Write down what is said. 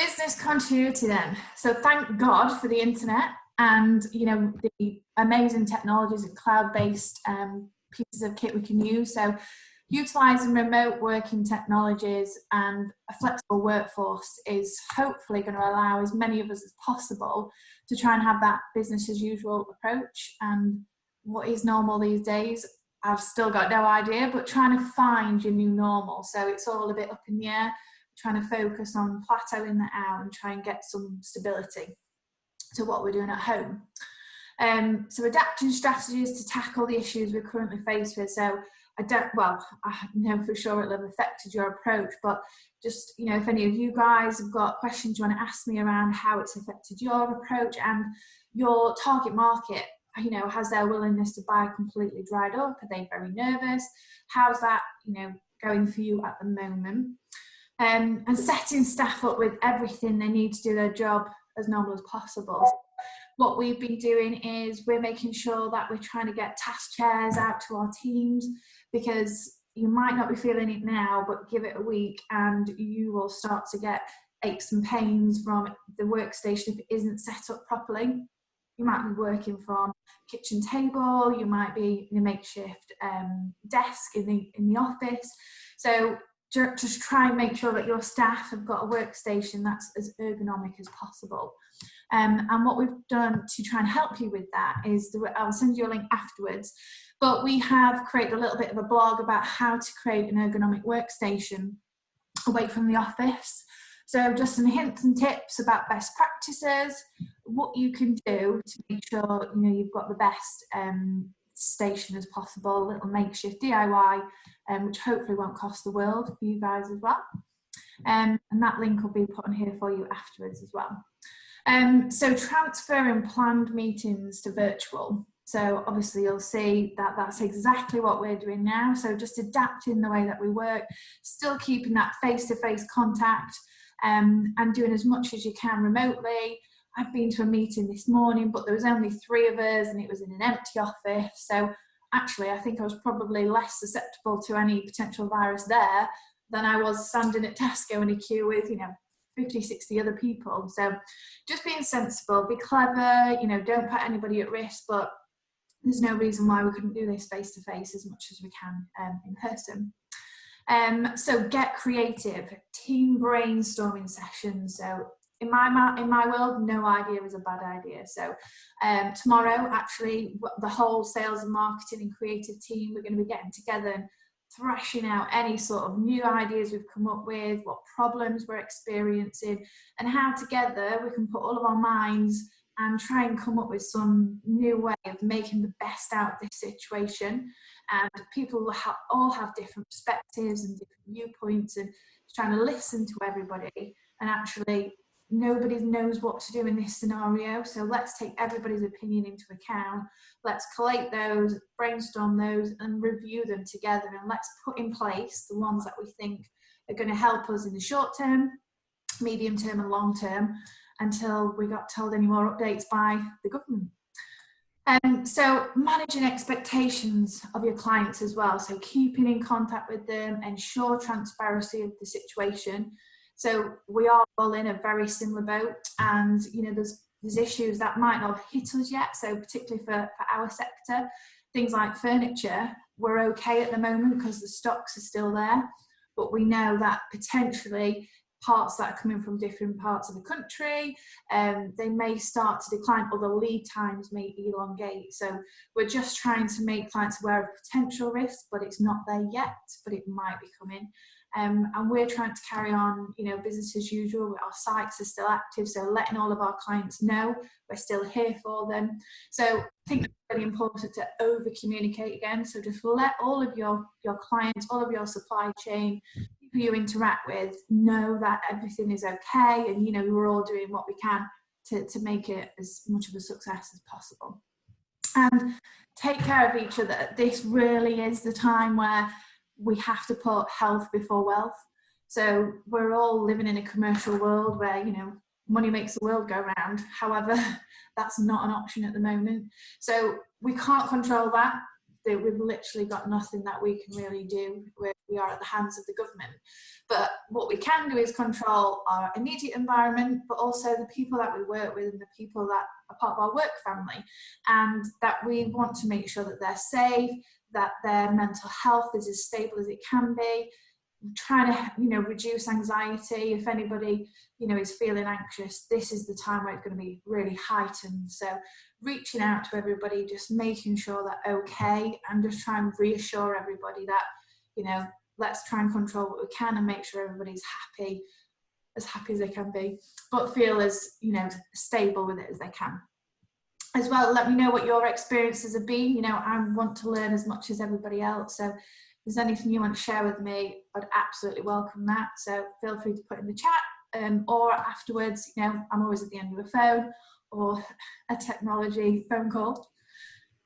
business continuity then. So thank God for the internet and, you know, the amazing technologies and cloud-based pieces of kit we can use. So utilising remote working technologies and a flexible workforce is hopefully going to allow as many of us as possible to try and have that business as usual approach. And what is normal these days, I've still got no idea, but trying to find your new normal. So it's all a bit up in the air, trying to focus on plateauing that out and try and get some stability to what we're doing at home. So adapting strategies to tackle the issues we're currently faced with. So I know for sure it'll have affected your approach, but just, you know, if any of you guys have got questions you want to ask me around how it's affected your approach and your target market, you know, has their willingness to buy completely dried up? Are they very nervous? How's that, you know, going for you at the moment? And setting staff up with everything they need to do their job as normal as possible. What we've been doing is we're making sure that we're trying to get task chairs out to our teams, because you might not be feeling it now, but give it a week and you will start to get aches and pains from the workstation if it isn't set up properly. You might be working from a kitchen table, you might be in a makeshift desk in the office. So just try and make sure that your staff have got a workstation that's as ergonomic as possible. And what we've done to try and help you with that is, I'll send you a link afterwards, but we have created a little bit of a blog about how to create an ergonomic workstation away from the office. So just some hints and tips about best practices, what you can do to make sure, you know, you've got the best station as possible, a little makeshift DIY, which hopefully won't cost the world for you guys as well. And that link will be put on here for you afterwards as well. So transferring planned meetings to virtual. So obviously you'll see that that's exactly what we're doing now. So just adapting the way that we work, still keeping that face-to-face contact, and doing as much as you can remotely. I've been to a meeting this morning, but there was only 3 of us and it was in an empty office. So actually, I think I was probably less susceptible to any potential virus there than I was standing at Tesco in a queue with, you know, 50, 60 other people. So just being sensible, be clever, you know, don't put anybody at risk, but there's no reason why we couldn't do this face to face as much as we can in person. So get creative, team brainstorming sessions. So in my world, no idea is a bad idea. So tomorrow, actually, the whole sales and marketing and creative team, we're going to be getting together and thrashing out any sort of new ideas we've come up with, what problems we're experiencing, and how together we can put all of our minds and try and come up with some new way of making the best out of this situation. And people will all have different perspectives and different viewpoints, and trying to listen to everybody. And actually, nobody knows what to do in this scenario, so let's take everybody's opinion into account. Let's collate those, brainstorm those, and review them together, and let's put in place the ones that we think are going to help us in the short term, medium term, and long term, until we got told any more updates by the government. So managing expectations of your clients as well, so keeping in contact with them, ensure transparency of the situation. So we are all in a very similar boat, and you know, there's issues that might not have hit us yet. So particularly for our sector, things like furniture, we're okay at the moment because the stocks are still there, but we know that potentially parts that are coming from different parts of the country, they may start to decline, or the lead times may elongate. So we're just trying to make clients aware of potential risks, but it's not there yet, but it might be coming. And we're trying to carry on, you know, business as usual. Our sites are still active, so letting all of our clients know we're still here for them. So I think it's really important to over communicate again. So just let all of your clients, all of your supply chain, people you interact with, know that everything is okay, and you know, we're all doing what we can to make it as much of a success as possible. And take care of each other. This really is the time where we have to put health before wealth. So we're all living in a commercial world where, you know, money makes the world go round. However, that's not an option at the moment. So we can't control that. we've literally got nothing that we can really do. We are at the hands of the government. But what we can do is control our immediate environment, but also the people that we work with and the people that are part of our work family, and that we want to make sure that they're safe, that their mental health is as stable as it can be, trying to, you know, reduce anxiety. If anybody, you know, is feeling anxious, this is the time where it's going to be really heightened. So reaching out to everybody, just making sure they're okay, and just try and reassure everybody that, you know, let's try and control what we can and make sure everybody's happy as they can be, but feel as, you know, stable with it as they can. As well, let me know what your experiences have been. You know, I want to learn as much as everybody else. So if there's anything you want to share with me, I'd absolutely welcome that. So feel free to put in the chat, or afterwards, you know, I'm always at the end of a phone or a technology phone call.